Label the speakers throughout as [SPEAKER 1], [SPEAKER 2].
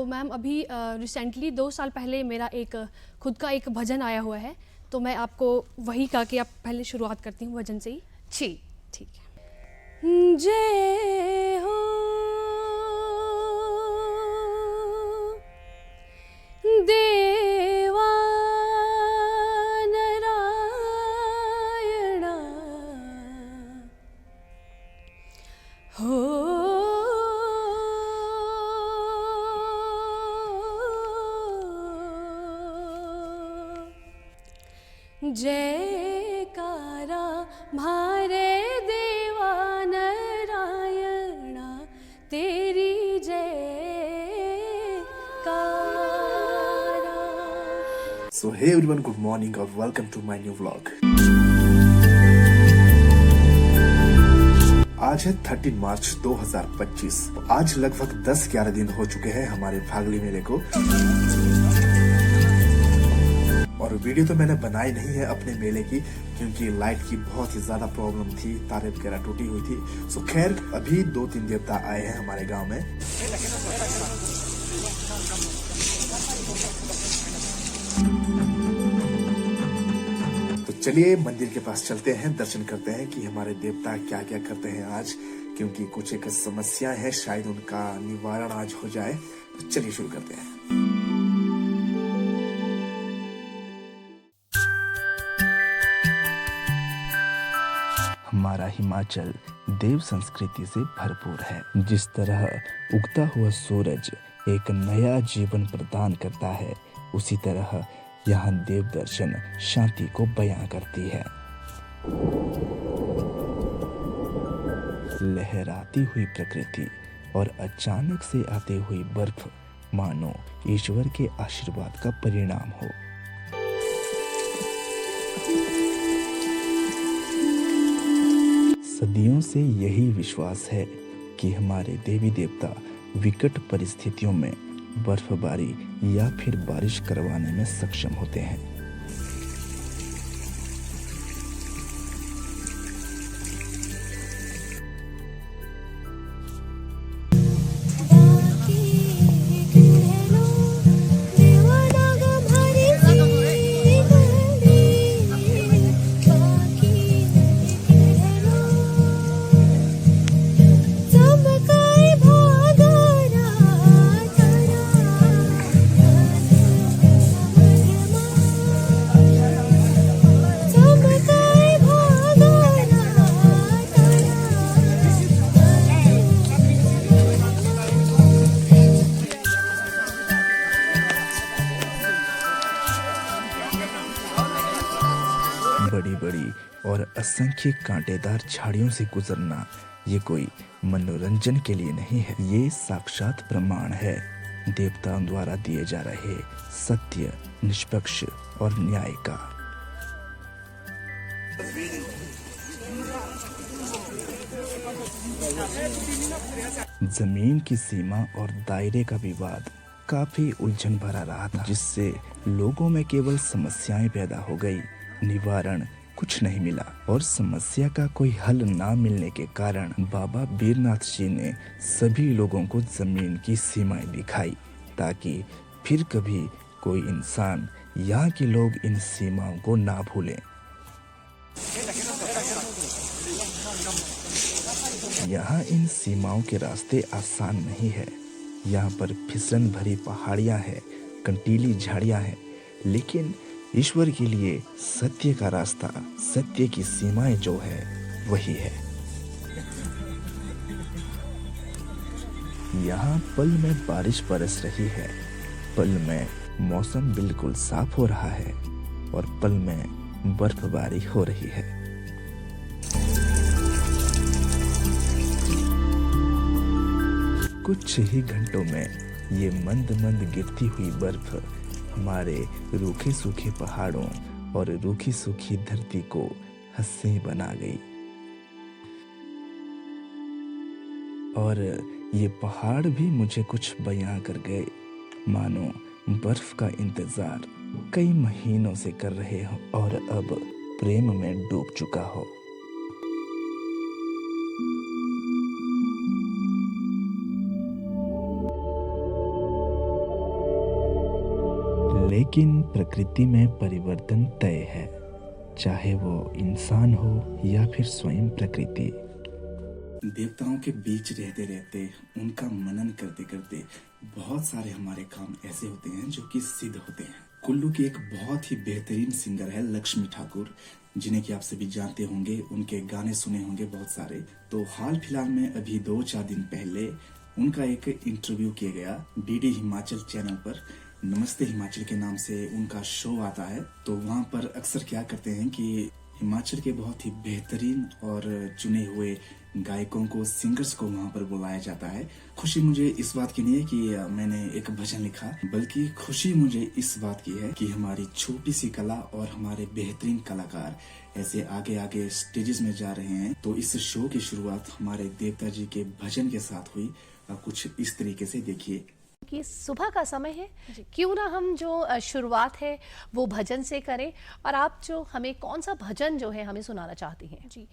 [SPEAKER 1] Ma'am अभी recently 2 साल पहले मेरा एक खुद का एक भजन आया हुआ है, तो मैं आपको वही गा के आप पहले शुरुआत करती हूँ भजन से ही।
[SPEAKER 2] जी।
[SPEAKER 1] ठीक है। जय हो देवा नारायणा हो जयकारा म्हारे देवा नारायणा तेरी जयकारा।
[SPEAKER 3] So hey everyone, good morning or welcome to my new vlog. आज है 13 मार्च 2025। आज लगभग 10-11 दिन हो चुके हैं हमारे फागली मेले को, और वीडियो तो मैंने बनाई नहीं है अपने मेले की क्योंकि लाइट की बहुत ही ज्यादा प्रॉब्लम थी, तारे वगैरह टूटी हुई थी। सो खैर अभी 2-3 देवता आए हैं हमारे गांव में। तो चलिए मंदिर के पास चलते हैं, दर्शन करते हैं कि हमारे देवता क्या क्या करते हैं आज, क्योंकि कुछ एक समस्याएं हैं, शायद उनका निवारण आज हो जाए। तो चलिए शुरू करते हैं।
[SPEAKER 4] हमारा हिमाचल देव संस्कृति से भरपूर है। जिस तरह उगता हुआ सूरज एक नया जीवन प्रदान करता है, उसी तरह यहाँ देव दर्शन शांति को बयां करती है। लहराती हुई प्रकृति और अचानक से आती हुई बर्फ मानो ईश्वर के आशीर्वाद का परिणाम हो। सदियों से यही विश्वास है कि हमारे देवी देवता विकट परिस्थितियों में बर्फबारी या फिर बारिश करवाने में सक्षम होते हैं। बड़ी बड़ी और असंख्य कांटेदार झाड़ियों से गुजरना ये कोई मनोरंजन के लिए नहीं है, ये साक्षात प्रमाण है देवताओं द्वारा दिए जा रहे सत्य, निष्पक्ष और न्याय का। जमीन की सीमा और दायरे का विवाद काफी उलझन भरा रहा था, जिससे लोगों में केवल समस्याएं पैदा हो गई, निवारण कुछ नहीं मिला। और समस्या का कोई हल ना मिलने के कारण बाबा बीरनाथ जी ने सभी लोगों को जमीन की सीमाएं दिखाई, ताकि फिर कभी कोई इंसान, यहाँ के लोग इन सीमाओं को ना भूलें। यहाँ इन सीमाओं के रास्ते आसान नहीं है। यहाँ पर फिसलन भरी पहाड़ियाँ हैं, कंटीली झाड़ियाँ हैं, लेकिन ईश्वर के लिए सत्य का रास्ता, सत्य की सीमाएं जो है वही है। यहाँ पल में बारिश बरस रही है, पल में मौसम बिल्कुल साफ हो रहा है और पल में बर्फबारी हो रही है। कुछ ही घंटों में ये मंद मंद गिरती हुई बर्फ हमारे रूखे सूखे पहाड़ों और रूखी सूखी धरती को हंसी बना गई। और ये पहाड़ भी मुझे कुछ बयां कर गए, मानो बर्फ का इंतजार कई महीनों से कर रहे हो और अब प्रेम में डूब चुका हो। लेकिन प्रकृति में परिवर्तन तय है, चाहे वो इंसान हो या फिर स्वयं प्रकृति।
[SPEAKER 3] देवताओं के बीच रहते रहते, उनका मनन करते करते बहुत सारे हमारे काम ऐसे होते हैं जो कि सिद्ध होते हैं। कुल्लू की एक बहुत ही बेहतरीन सिंगर है लक्ष्मी ठाकुर, जिन्हें कि आप सभी जानते होंगे, उनके गाने सुने होंगे बहुत सारे। तो हाल फिलहाल में अभी 2-4 दिन पहले उनका एक इंटरव्यू किया गया डीडी हिमाचल चैनल पर। नमस्ते हिमाचल के नाम से उनका शो आता है। तो वहाँ पर अक्सर क्या करते हैं कि हिमाचल के बहुत ही बेहतरीन और चुने हुए गायकों को, सिंगर्स को वहाँ पर बुलाया जाता है। खुशी मुझे इस बात की नहीं है कि मैंने एक भजन लिखा, बल्कि खुशी मुझे इस बात की है कि हमारी छोटी सी कला और हमारे बेहतरीन कलाकार ऐसे आगे आगे स्टेजेस में जा रहे हैं। तो इस शो की शुरुआत हमारे देवता जी के भजन के साथ हुई। कुछ इस तरीके से देखिए
[SPEAKER 2] कि सुबह का समय है, क्यों ना हम जो शुरुआत है वो भजन से करें, और आप जो हमें कौन सा भजन जो है हमें सुनाना चाहती हैं?
[SPEAKER 1] जी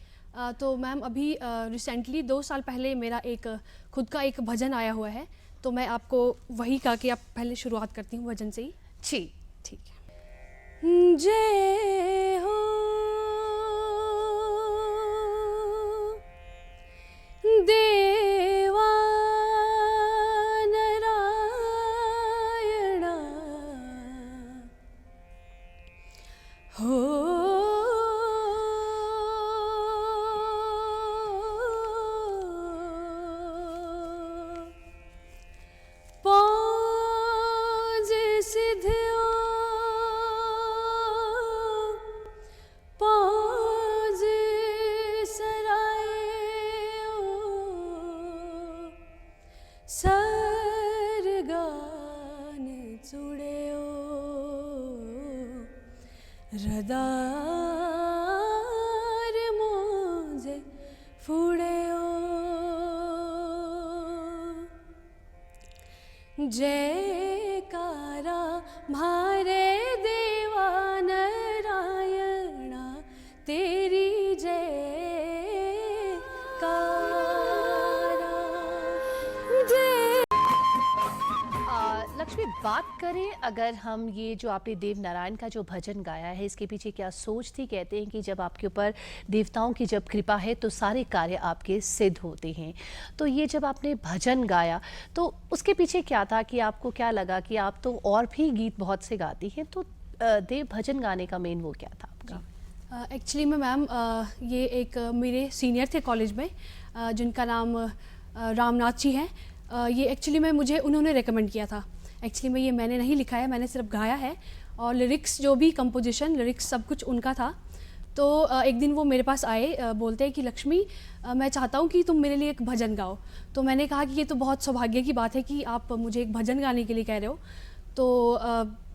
[SPEAKER 1] तो मैम अभी रिसेंटली 2 साल पहले मेरा एक खुद का एक भजन आया हुआ है, तो मैं आपको वही गा के आप पहले शुरुआत करती हूँ भजन से ही।
[SPEAKER 2] जी
[SPEAKER 1] ठीक है। जय हो देवा नारायणा हो सरगान चुड़ेओ रदार मोजे फुड़ेओ जयकारा भारे देवा नारायणा तेरी
[SPEAKER 2] लक्ष्मी, बात करें अगर हम ये जो आपने देव नारायण का जो भजन गाया है, इसके पीछे क्या सोच थी? कहते हैं कि जब आपके ऊपर देवताओं की जब कृपा है तो सारे कार्य आपके सिद्ध होते हैं। तो ये जब आपने भजन गाया तो उसके पीछे क्या था कि आपको क्या लगा कि आप तो और भी गीत बहुत से गाती हैं, तो देव भजन गाने का मेन वो क्या था आपका?
[SPEAKER 1] एक्चुअली में मैम ये एक मेरे सीनियर थे कॉलेज में, जिनका नाम रामनाथ जी हैं। ये एक्चुअली में मुझे उन्होंने रेकमेंड किया था। एक्चुअली में ये मैंने नहीं लिखा है, मैंने सिर्फ गाया है, और लिरिक्स जो भी कंपोजिशन लिरिक्स सब कुछ उनका था। तो एक दिन वो मेरे पास आए, बोलते हैं कि लक्ष्मी मैं चाहता हूँ कि तुम मेरे लिए एक भजन गाओ। तो मैंने कहा कि ये तो बहुत सौभाग्य की बात है कि आप मुझे एक भजन गाने के लिए कह रहे हो। तो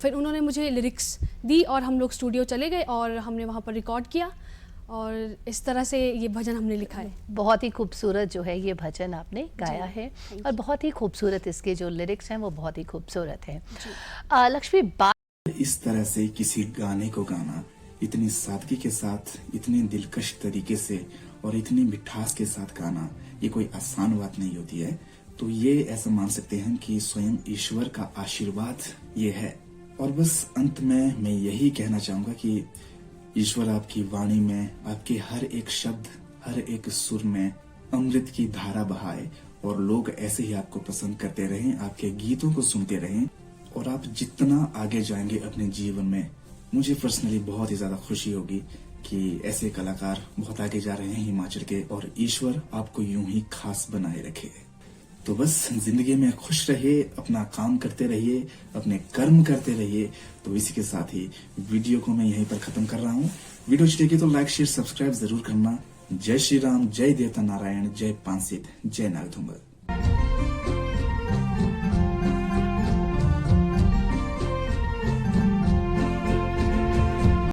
[SPEAKER 1] फिर उन्होंने मुझे लिरिक्स दी और हम लोग स्टूडियो चले गए और हमने वहाँ पर रिकॉर्ड किया, और इस तरह से ये भजन हमने लिखा है।
[SPEAKER 2] बहुत ही खूबसूरत जो है ये भजन आपने गाया है, और बहुत ही खूबसूरत इसके जो लिरिक्स हैं वो बहुत ही खूबसूरत हैं। लक्ष्मी, बात
[SPEAKER 3] इस तरह से किसी गाने को गाना, इतनी सादगी के साथ, इतने दिलकश तरीके से और इतनी मिठास के साथ गाना, ये कोई आसान बात नहीं होती है। तो ये ऐसा मान सकते हैं कि स्वयं ईश्वर का आशीर्वाद ये है। और बस अंत में मैं यही कहना चाहूंगा कि ईश्वर आपकी वाणी में, आपके हर एक शब्द, हर एक सुर में अमृत की धारा बहाए, और लोग ऐसे ही आपको पसंद करते रहें, आपके गीतों को सुनते रहें, और आप जितना आगे जाएंगे अपने जीवन में, मुझे पर्सनली बहुत ही ज्यादा खुशी होगी कि ऐसे कलाकार बहुत आगे जा रहे हैं हिमाचल के, और ईश्वर आपको यूं ही खास बनाए रखे। तो बस जिंदगी में खुश रहिए, अपना काम करते रहिए, अपने कर्म करते रहिए। तो इसी के साथ ही वीडियो को मैं यहीं पर खत्म कर रहा हूँ। वीडियो अच्छी लगी तो लाइक, शेयर, सब्सक्राइब जरूर करना। जय श्री राम, जय देवता नारायण, जय पानसिद्ध, जय नागधुंबर।